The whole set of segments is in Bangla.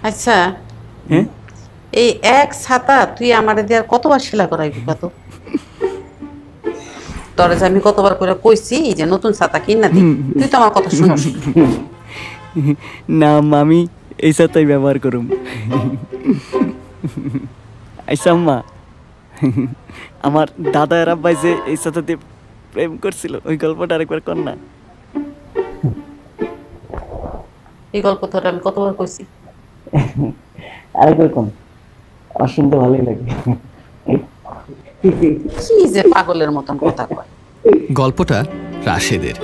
আচ্ছা, এই এক ছাতা তুই আমারে দিয়ে কতবার সেলা করাইবি কত? তোরে যে আমি কতবার করে কইছি যে নতুন ছাতা কিনা দি, তুই তো আমার কথা শুনস না। আমি এই ছাতাই ব্যবহার করুম। আচ্ছা আম্মা, আমার দাদা আর আব্বাই যে এই ছাতাতে প্রেম করছিল ওই গল্পটা আরেকবার কর না। এই গল্প তোরে আমি কতবার কইছি? আরেকবার কম, আমার শুনতে ভালোই লাগে। কি যে পাগলের মতন কথা কয়। গল্পটা রাশেদের।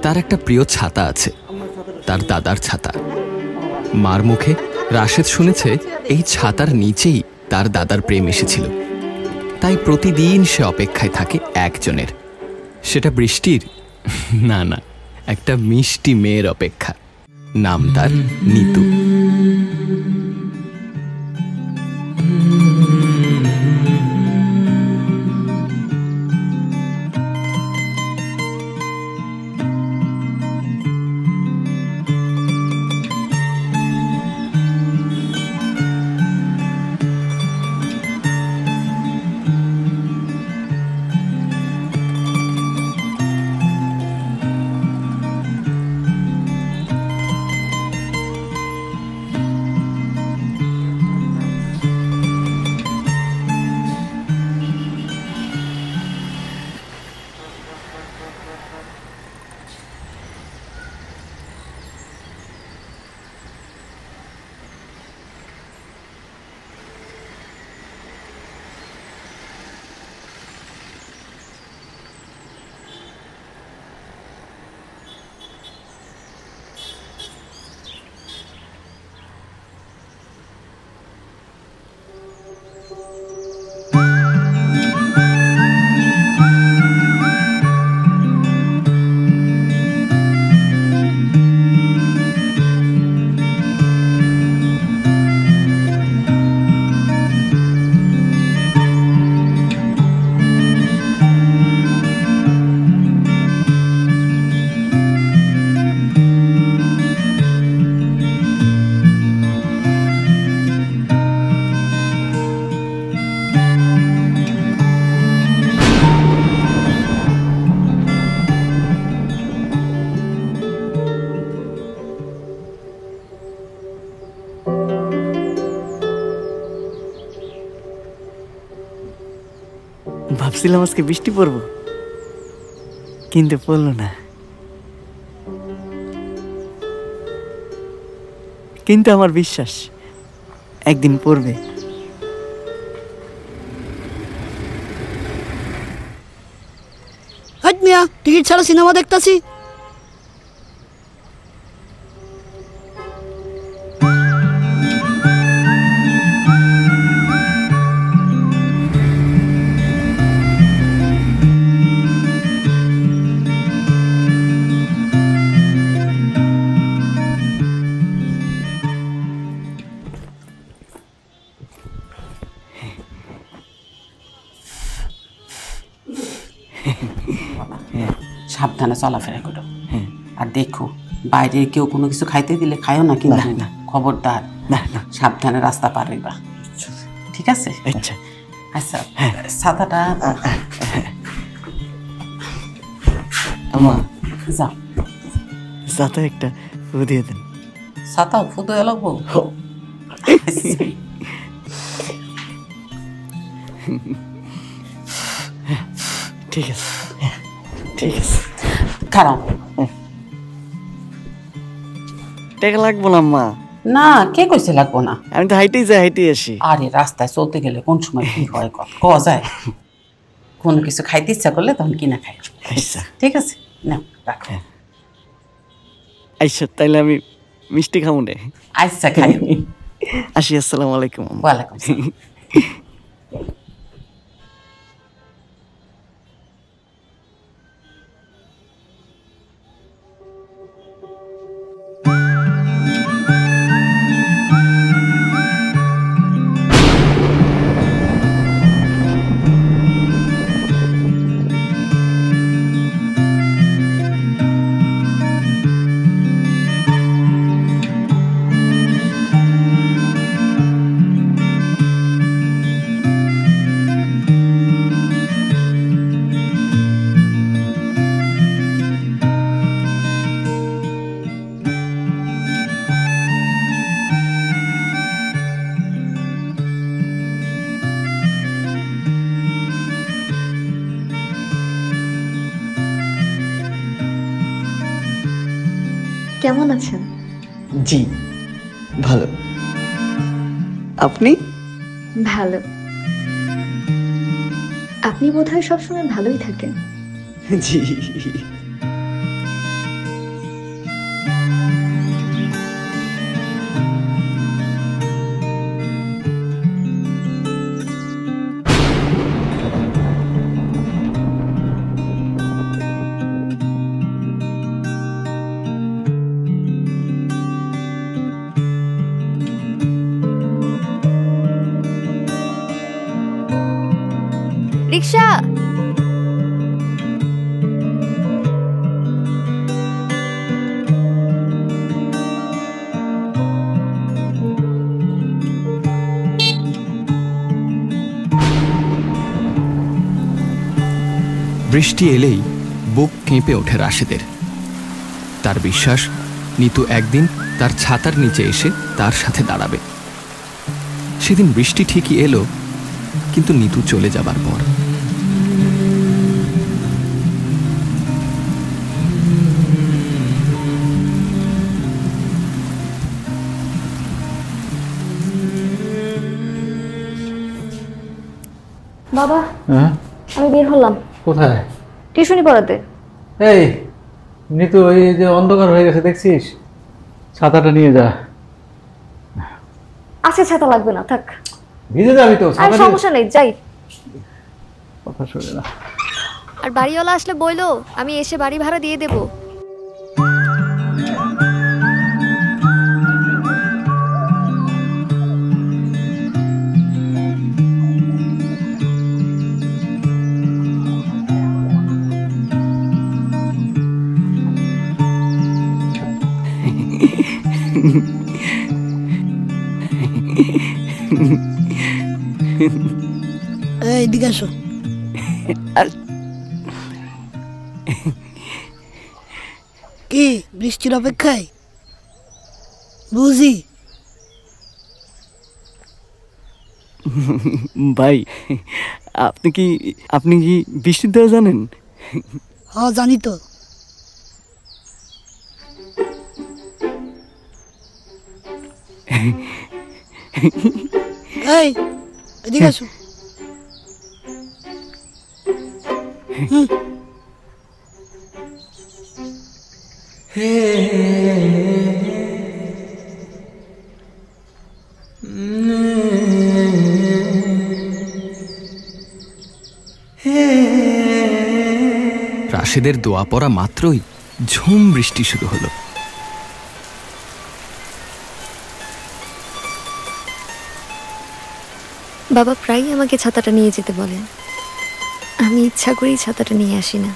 তার একটা প্রিয় ছাতা আছে, তার দাদার ছাতা। মার মুখে রাশেদ শুনেছে এই ছাতার নিচেই তার দাদার প্রেম এসেছিল। তাই প্রতিদিন সে অপেক্ষায় থাকে একজনের। সেটা বৃষ্টির না, একটা মিষ্টি মেয়ের অপেক্ষা। নাম তার নিতু। ভাবছিলাম আজকে বৃষ্টি পড়বো, কিন্তু পড়লো না। কিন্তু আমার বিশ্বাস একদিন পড়বে। হাট মিয়া, টিকিট ছাড়া সিনেমা দেখতাছি। সাবধানে চলাফেরা করো, আর দেখো বাইরে কেউ কোনো কিছু খাইতে দিলে খায়ও না, কিন্তু না, খবরদার সাবধানে রাস্তা পার হইবা, ঠিক আছে? আচ্ছা আচ্ছা, ছাতাটা আমা যাও, ছাতা একটা ফু দিয়ে দেন। ছাতা ফুটো লাগবো? ঠিক আছে, ঠিক আছে। খারাপ টাকা লাগবো না মা। না, কে কইছে লাগবো না? আমি তো হাইটেই যাই, হাইটেই আসি। আরে রাস্তায় চলতে গেলে কোন সময় কি হয় ক যায়। কোনো কিছু খাইতে ইচ্ছা করলে তখন কিনা খাই। আচ্ছা ঠিক আছে, না রাখো। আচ্ছা তাইলে আমি মিষ্টি খাবো রে। আচ্ছা খাই। আসি, আসসালামু আলাইকুম। ওয়ালাইকুম আসসালাম। কেমন আছেন? জি ভালো। আপনি? ভালো। আপনি বোধহয় সবসময় ভালোই থাকেন। জি। রিক্সা। বৃষ্টি এলেই বুক কেঁপে ওঠে রাশেদের। তার বিশ্বাস নিতু একদিন তার ছাতার নিচে এসে তার সাথে দাঁড়াবে। সেদিন বৃষ্টি ঠিকই এলো, কিন্তু নিতু চলে যাবার পর। বাবা, হ্যাঁ আমি বের হলাম। কোথায়? টিউশনি পড়াতে। এই নিতু, ওই যে অন্ধকার হয়ে গেছে দেখছিস, ছাতাটা নিয়ে যা। আজকে ছাতা লাগবে না, থাক। ভিজে যাবি তো। আর সমস্যা নেই, যাই। কথা শুনে না। আর বাড়িওয়ালা আসলে বইলো আমি এসে বাড়ি ভাড়া দিয়ে দেব। এই দিকে আসো। কি বৃষ্টির অপেক্ষায়? বুঝি ভাই, আপনি কি বৃষ্টির দেওয়া জানেন? হ্যাঁ জানি তো। এই এদিকে আসো। রাশেদের দোয়া পড়া মাত্রই ঝুম বৃষ্টি শুরু হলো। বাবা প্রায়ই আমাকে ছাতাটা নিয়ে যেতে বলেন, আমি ইচ্ছা করেই ছাতাটা নিয়ে আসি না।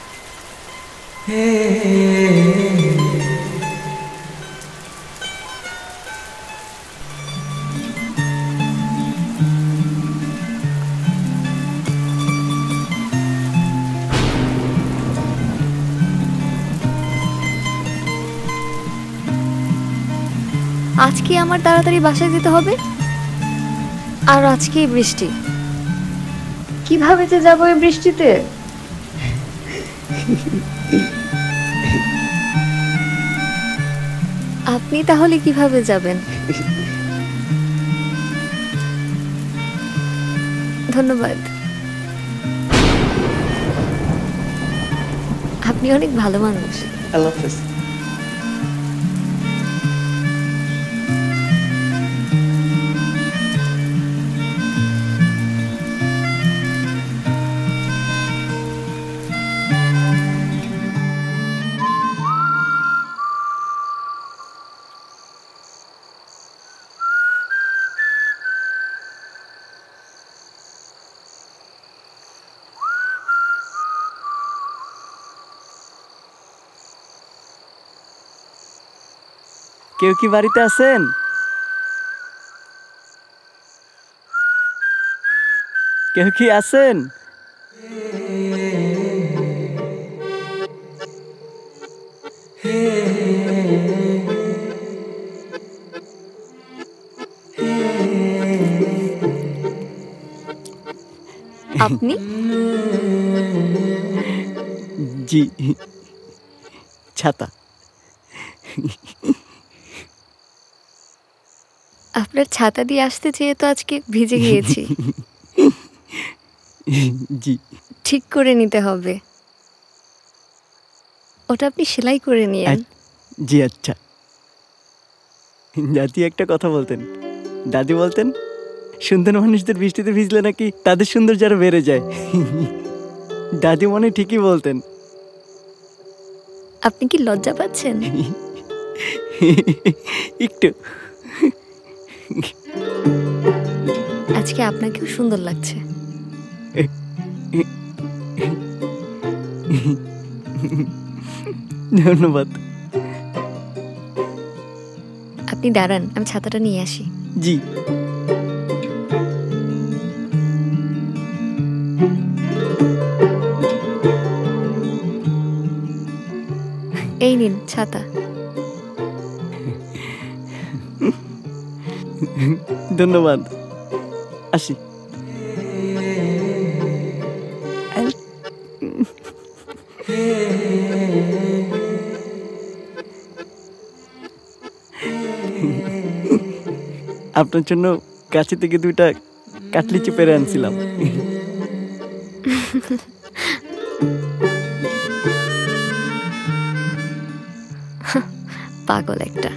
আজকে আমার তাড়াতাড়ি বাসায় যেতে হবে, আর আজকেই বৃষ্টি। কিভাবে যে যাবো এই বৃষ্টিতে? আপনি তাহলে কিভাবে যাবেন? ধন্যবাদ, আপনি অনেক ভালো মানুষ। আল্লাহ হাফেজ। কেউ কি বাড়িতে আছেন? কেউ কি আছেন? আপনি? জি, ছাতা। আপনার ছাতা দিয়ে আসতে চেয়ে তো আজকে ভিজে গিয়েছি। জি ঠিক করে নিতে হবে, ওটা আপনি সেলাই করে নিয়েন। জি আচ্ছা। দাদি একটা কথা বলতেন, দাদি বলতেন সুন্দর মানুষদের বৃষ্টিতে ভিজলে নাকি তাদের সৌন্দর্য আরো বেড়ে যায়। দাদি মনে ঠিকই বলতেন। আপনি কি লজ্জা পাচ্ছেন? একটু। আজকে আপনাকেও সুন্দর লাগছে। ধন্যবাদ। আপনি দাঁড়ান, আমি ছাতাটা নিয়ে আসি। জি। এই নিন ছাতা। ধন্যবাদ, আসি। আপনার জন্য কাছে থেকে 2টা কাটলিচি পেরে আনছিলাম। পাগল একটা।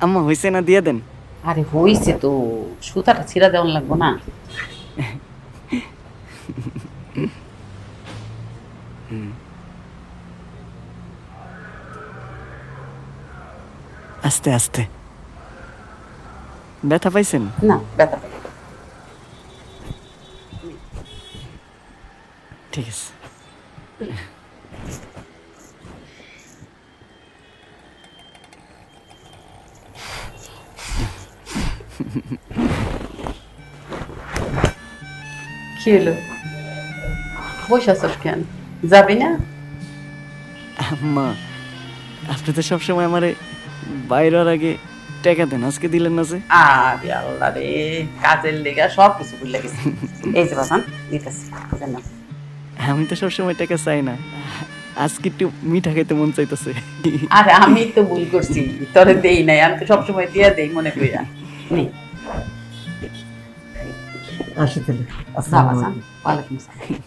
আম্মা হয়েছে না, দিয়ে দেন। আরে হইছে তো, সুতাটা ছিঁড়া দেওয়ান লাগবো না? আস্তে আস্তে। ব্যথা পাইছেন? না, ব্যথা পাই। ঠিক আছে। কি হলো, বসে আছিস কেন? যাবি না? আম্মা আপনি তো সবসময় আমারে বাইরের আগে টাকা দেন, আজকে দিলেন না যে? আরে আল্লাহ রে, কাজের লেগা সব কিছু ভুলে গেছি। এই যে বাসান দিতেছি। আমি তো সবসময় টাকা চাই না, আজকে একটু মিঠা খাইতে মন চাইতেছে। আরে আমি তো ভুল করছি, তোরে দেই নাই, আমি তো সবসময় দিয়া দেই মনে কইরা। নে আসি তাহলে। বাসান, ওয়ালাইকুম আসসালাম।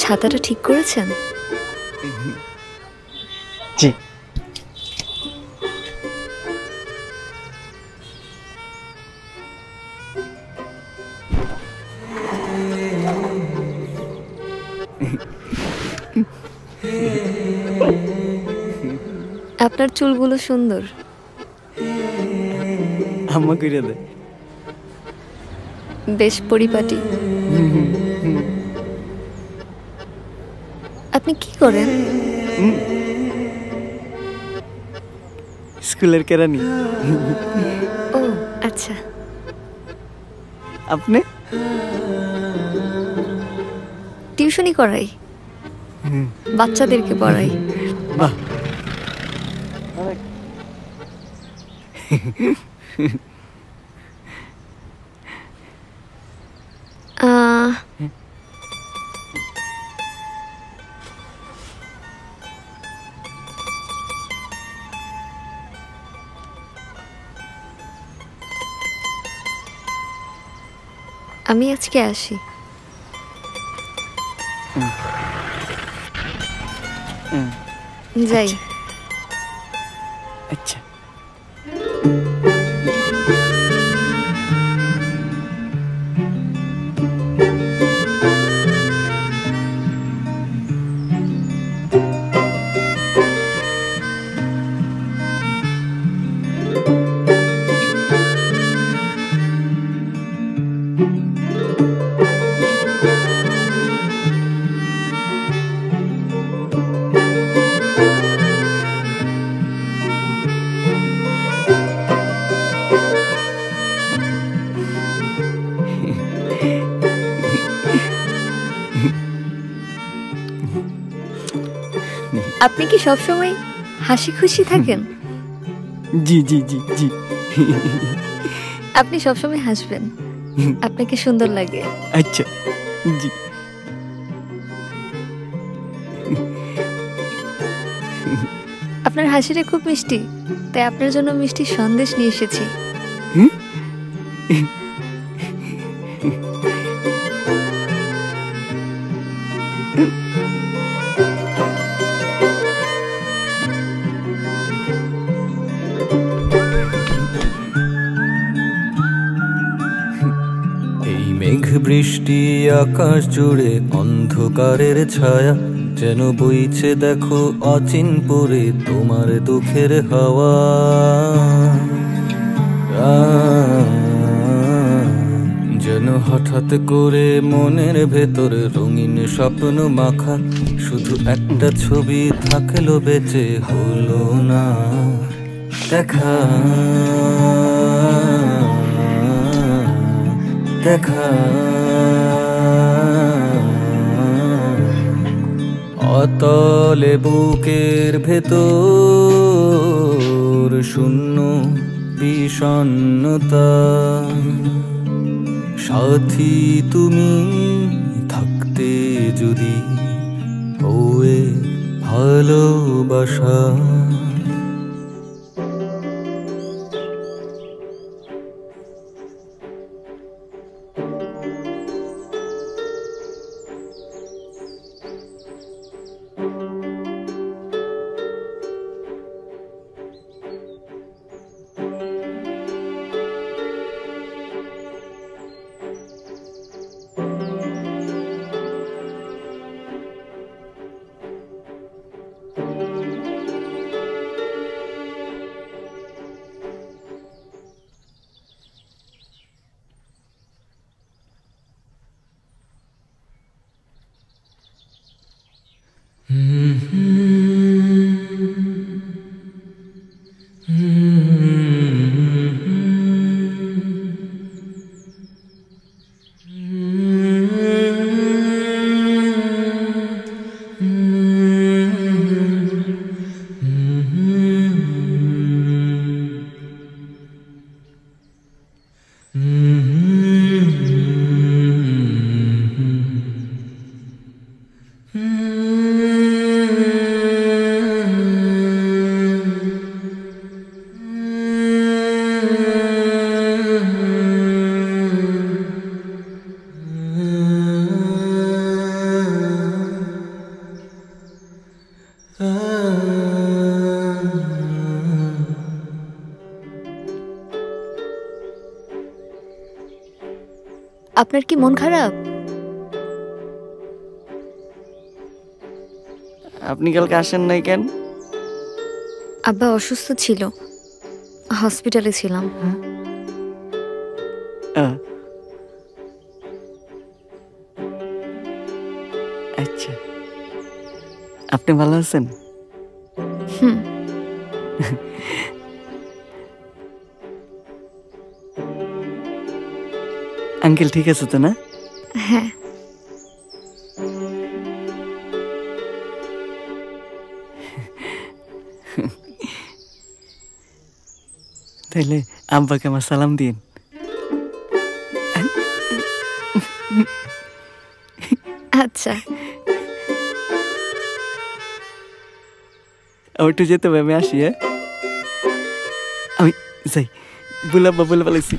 ছাতাটা ঠিক করেছেন? জি। আপনার চুলগুলো সুন্দর। আম্মা কইরা দে। বেশ পরিপাটি। আপনি কি করেন? স্কুলের কেরানি। ও আচ্ছা। আপনি? টিউশনি করাই, বাচ্চাদেরকে পড়াই। বাহ, আমি আজকে আসি। যাই। আচ্ছা। আপনি কি সবসময় হাসি খুশি থাকেন? জি জি জি জি। আপনি সবসময় হাসবেন, আপনাকে সুন্দর লাগে। আচ্ছা, জি। আপনার হাসিটা খুব মিষ্টি, তাই আপনার জন্য মিষ্টি সন্দেশ নিয়ে এসেছি। এই মেঘ বৃষ্টি আকাশ জুড়ে অন্ধকারের ছায়া, যেন বইছে দেখো অচিন পরে তোমার দুঃখের হাওয়া। যেন হঠাৎ করে মনের ভেতর রঙিন স্বপ্ন মাখা, শুধু একটা ছবি থাকলো বেঁচে হলো না দেখা। দেখা অতলে বুকের ভেতর শূন্য বিষণ্ণতা, সাথী তুমি থাকতে যদি হয়ে ভালোবাসা। আপনার কি মন খারাপ? আপনি কালকে আসেন নাই কেন? আব্বা অসুস্থ ছিল, হসপিটালে ছিলাম। আচ্ছা, আপনি ভালো আছেন? আঙ্কেল ঠিক আছে তো না? হ্যাঁ। তাইলে আব্বাকে আমার সালাম দিন। আচ্ছা, আমার একটু যেতে হবে, আমি আসি। হ্যাঁ, আমি যাই। বুলাব্বা বলে ফেলেছি।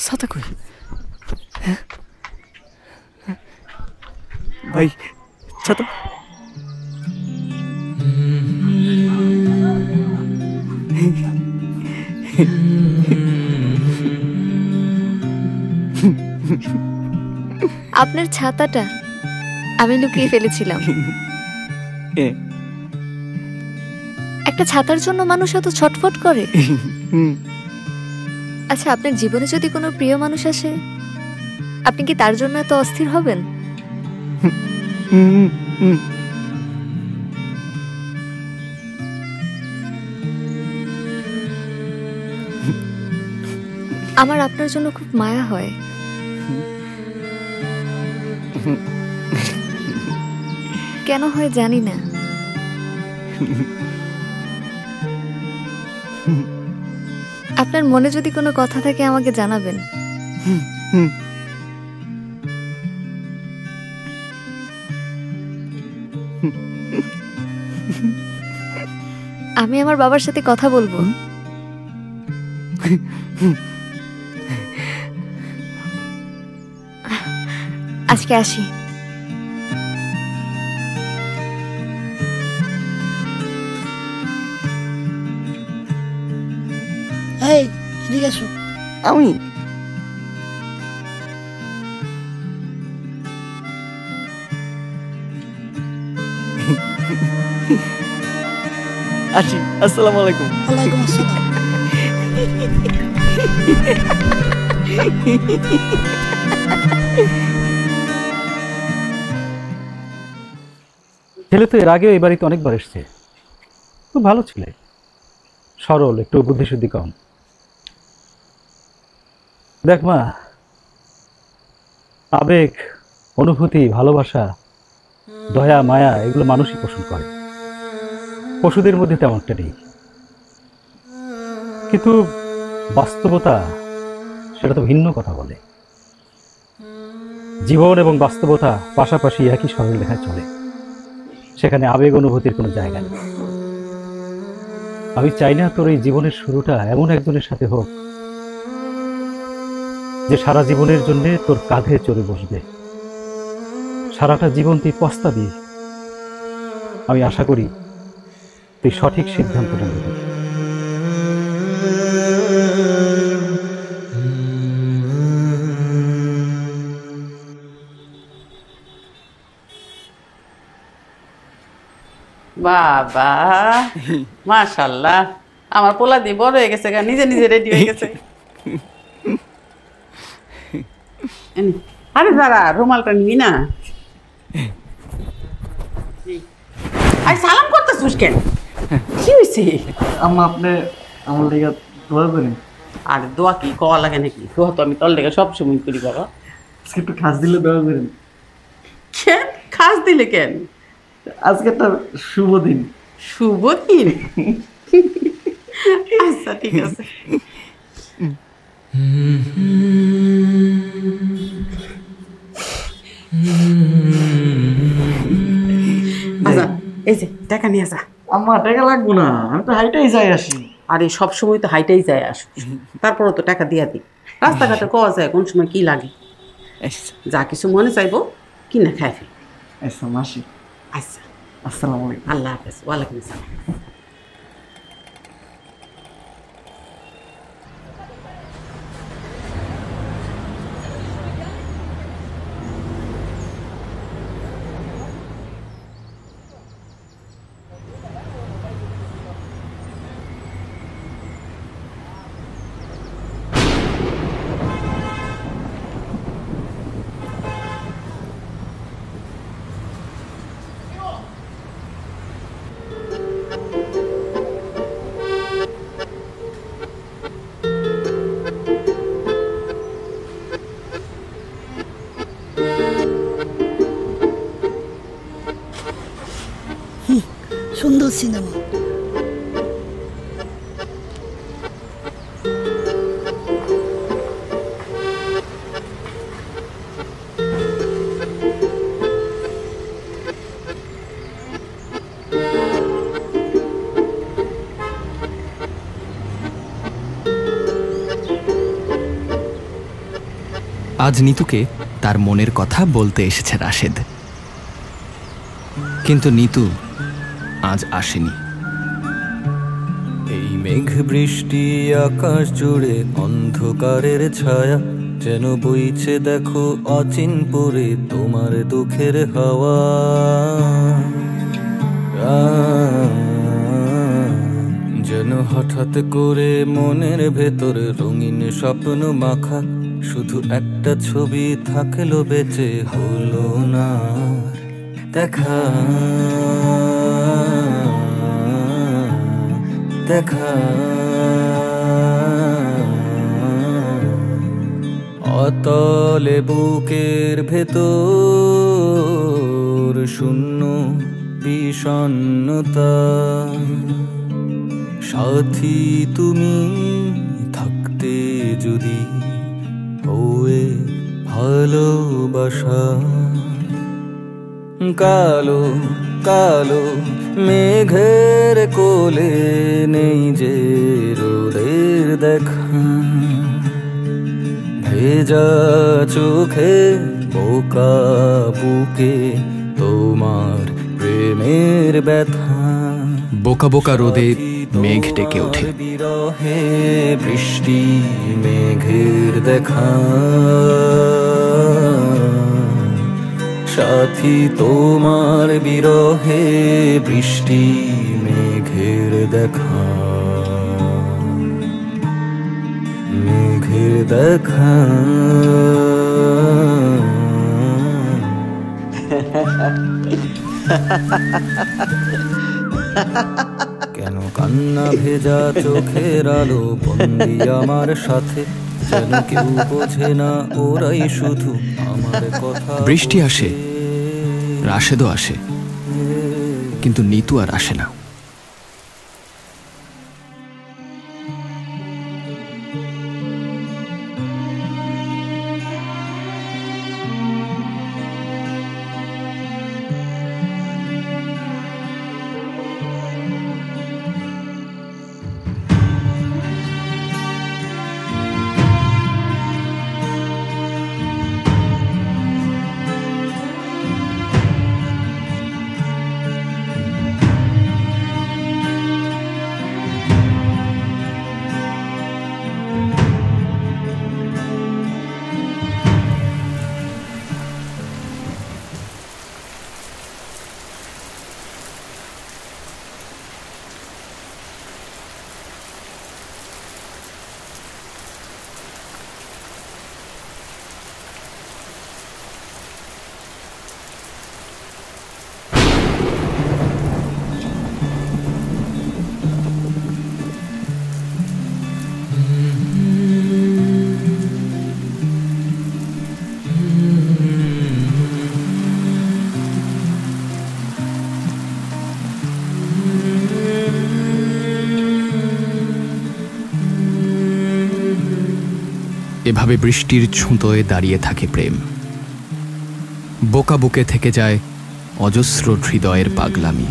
ছাতা কই? ভাই ছাতা। আপনার ছাতাটা আমি লুকিয়ে ফেলেছিলাম। একটা ছাতার জন্য মানুষ এত ছটফট করে। আচ্ছা, আপনার জীবনে যদি কোনো প্রিয় মানুষ আসে, আপনি কি তার জন্য এত অস্থির হবেন? আমার আপনার জন্য খুব মায়া হয়। কেন হয় জানি না। আপনার মনে যদি কোনো কথা থাকে আমাকে জানাবেন। আমি আমার বাবার সাথে কথা বলবো। আজকে আসি। এই এদিকে এসো। আমি আসি, আসসালামু আলাইকুম। ওয়ালাইকুম আসসালাম। ছেলে তো এর আগেও এই বাড়িতে অনেকবার এসছে, খুব ভালো ছেলে, সরল, একটু বুদ্ধিশুদ্ধি কম। দেখ মা, আবেগ, অনুভূতি, ভালোবাসা, দয়া, মায়া এগুলো মানুষই পোষণ করে, পশুদের মধ্যে তেমনটা নেই। কিন্তু বাস্তবতা সেটা তো ভিন্ন কথা বলে। জীবন এবং বাস্তবতা পাশাপাশি একই সরল লেখায় চলে, সেখানে আবেগ অনুভূতির কোনো জায়গা নেই। আমি চাই না তোর এই জীবনের শুরুটা এমন একজনের সাথে হোক যে সারা জীবনের জন্য তোর কাঁধে চড়ে বসবে, সারাটা জীবন তুই পস্তাবি। আমি আশা করি তুই সঠিক সিদ্ধান্তটা নেবি। বাবা মাশাআল্লাহ, আমার পোলা দিয়ে বড় হয়ে গেছে, নিজে নিজে রেডি হয়ে গেছে। আরে দাঁড়া, রুমালটা নিবি না? আরে সালাম করতেছিস কেন? কি হয়েছে? আম্মা আপনি আমার লেগে দোয়া করেন। আরে দোয়া কি কওয়া লাগে নাকি? দোয়া তো আমি তোর লেগে সবসময় করি বাবা। আজকে একটু খাস দিলে দোয়া করেন। কেন খাস দিলে কেন? আজকে একটা শুভ দিন। শুভ দিন? আচ্ছা ঠিক আছে। আচ্ছা এই যে টাকা নিয়ে যা। আম্মা টাকা লাগবো না, আমি তো হাইটাই যাই আসি। আরে সব সময় তো হাইটাই যায় আসো, তারপরও তো টাকা দিয়া দিই। রাস্তাঘাটে কোয়া যায় কোন সময় কি লাগে, যা কিছু মনে চাইবো কিনা খাই ফেল। আচ্ছা মাসি। আচ্ছা আসসালামু আলাইকুম। আল্লাহ হাফেজ। ওয়ালাইকুম আসসালাম। সুন্দর সিনেমা। আজ নিতুকে তার মনের কথা বলতে এসেছে রাশেদ, কিন্তু নিতু আজ আসেনি। এই মেঘ বৃষ্টি আকাশ জুড়ে অন্ধকারের ছায়া, যেন বইছে দেখো অচিন পরে তোমার দুঃখের হাওয়া। যেন হঠাৎ করে মনের ভেতর রঙিন স্বপ্ন মাখা, শুধু একটা ছবি থাকলো বেঁচে হলো না দেখা। দেখা অতলে বুকের ভেতর শূন্য বিষণ্ণতা, সাথী তুমি থাকতে যদি ওয়ে ভালোবাসা। কালো কালো মেঘের কোলে নেই যে রোদের দেখা, ভেজা চোখে বোকা বুকে তোমার প্রেমের ব্যথা। বোকা বোকা রোদে মেঘ ডেকে ওঠে। বিরহে বৃষ্টি মেঘের দেখা, সাথী তোমার বিরহে বৃষ্টি মেঘের দেখা, মেঘের দেখা। কেন কান্না ভেজা চোখের আলো বন্দি আমার সাথে, যেন কেউ বোঝে না ওরাই শুধু আমার কথা। বৃষ্টি আসে, রাশেদও আসে, কিন্তু নিতু আর আসে না। এভাবে বৃষ্টির ছুঁতোয় দাঁড়িয়ে থাকে প্রেম। বোকা বুকে থেকে যায় অজস্র হৃদয়ের পাগলামি।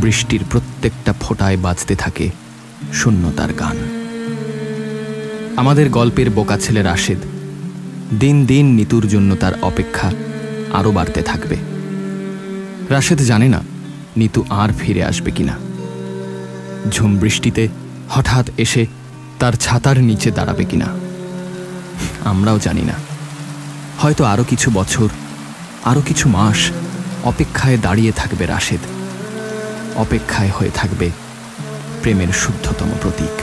বৃষ্টির প্রত্যেকটা ফোঁটায় বাজতে থাকে শূন্যতার গান। আমাদের গল্পের বোকা ছেলে রাশেদ দিন দিন নিতুর জন্য তার অপেক্ষা আরও বাড়তে থাকবে। রাশেদ জানে না নিতু আর ফিরে আসবে কিনা। ঝুম বৃষ্টিতে হঠাৎ এসে তার ছাতার নিচে দাঁড়াবে কিনা আমরাও জানি না। হয়তো আরও কিছু বছর, আরও কিছু মাস অপেক্ষায় দাঁড়িয়ে থাকবে রাশেদ। অপেক্ষায় হয়ে থাকবে প্রেমের শুদ্ধতম প্রতীক।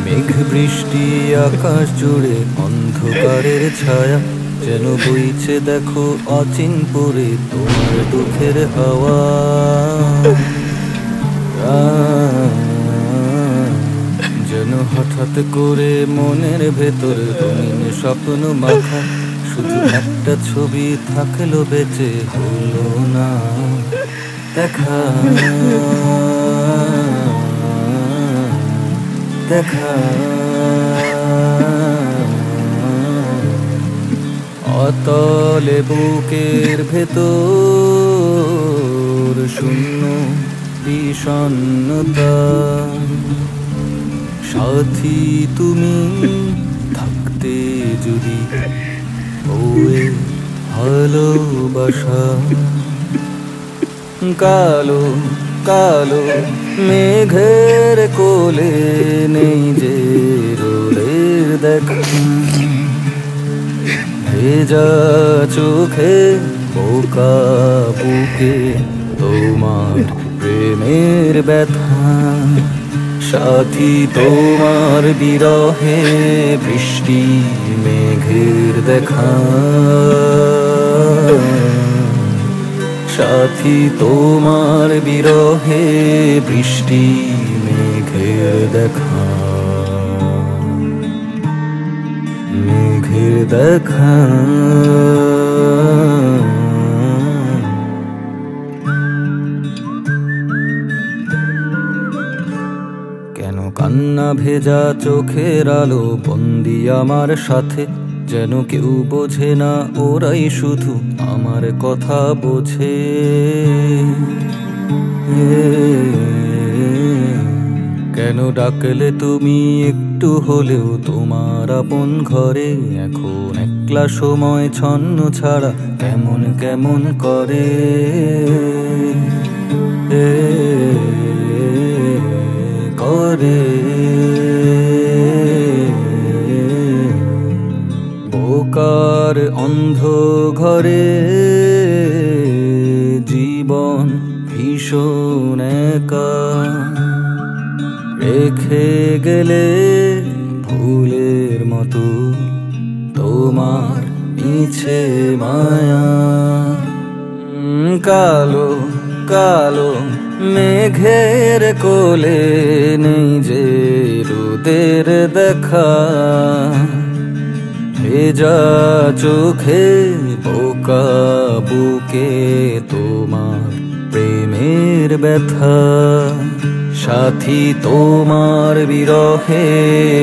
মেঘ বৃষ্টি আকাশ জুড়ে অন্ধকারের ছায়া, যেন বইছে দেখো অচিন পরে তোমার দুঃখের হাওয়া। যেন হঠাৎ করে মনের ভেতর রঙিন স্বপ্ন মাখা, শুধু একটা ছবি থাকলো বেঁচে হলো না দেখা। দেখা অতলে বুকের ভেতর শূন্য বিষণ্ণতা। সাথী তুমি থাকতে যদি ওয়ে ভালোবাসা, কালো কালো মেঘের কোলে নেই যে রোদের দেখা। ভেজা চোখে বোকা বুকে তোমার প্রেমের ব্যথা। সাথী তোমার বিরহে বৃষ্টি মেঘের দেখা। সাথী তোমার বিরহে বৃষ্টি মেঘের দেখা। মেঘের দেখা। কেন কান্না ভেজা চোখের আলো বন্দি আমার সাথে, যেন কেউ বোঝে না ওরাই শুধু আমার কথা বোঝে। কেন ডাকলে তুমি একটু হলেও তোমার আপন ঘরে, এখন একলা সময় ছন্ন ছাড়া কেমন কেমন করে। করে বোকার অন্ধ ঘরে জীবন ভীষণ একা রেখে গেলে ফুলের মতো তোমার মিছে মায়া কালো কালো মেঘের কোলে নেই যে রোদের দেখা ভেজা চোখে বোকা বুকে তোমার প্রেমের ব্যথা সাথী তোমার বিরহে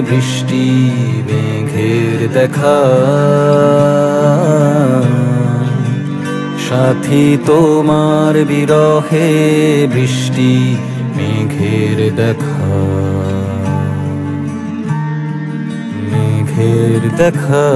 বৃষ্টি মেঘের দেখা সাথী তোমার বিরহে বৃষ্টি মেঘের দেখা মেঘের দেখা